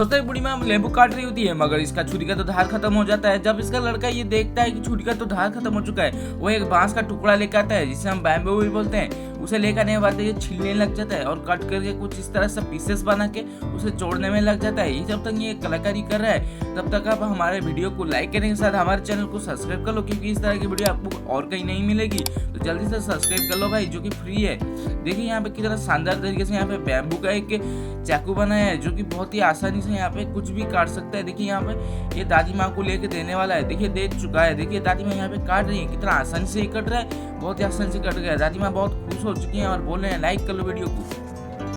दोस्तों ये बूढ़ी माँ लेबू काट रही होती है, मगर इसका छुरी का तो धार खत्म हो जाता है। जब इसका लड़का ये देखता है कि छुरी का तो धार खत्म हो चुका है, वो एक बांस का टुकड़ा लेकर आता है जिसे हम बैम्बू भी बोलते हैं। उसे लेकर आने के बाद ये छीलने लग जाता है और कट करके कुछ इस तरह से पीसेस बना के उसे जोड़ने में लग जाता है। ये जब तक ये कलाकारी कर रहा है तब तक आप हमारे वीडियो को लाइक करने के साथ हमारे चैनल को सब्सक्राइब कर लो, क्योंकि इस तरह की वीडियो आपको और कहीं नहीं मिलेगी। तो जल्दी से सब्सक्राइब कर लो भाई, जो कि फ्री है। देखिए यहाँ पे कितना शानदार तरीके से यहाँ पे बैम्बू का एक चाकू बनाया है, जो कि बहुत ही आसानी से यहाँ पे कुछ भी काट सकता है। देखिए यहाँ पे ये दादी माँ को लेके देने वाला है, देखिए दे चुका है। देखिए दादी माँ यहाँ पे काट रही है, कितना आसानी से ये कट रहा है, बहुत ही आसानी से कट गया। दादी माँ बहुत खुश हो चुकी हैं और बोल रहे हैं लाइक कर लो वीडियो को।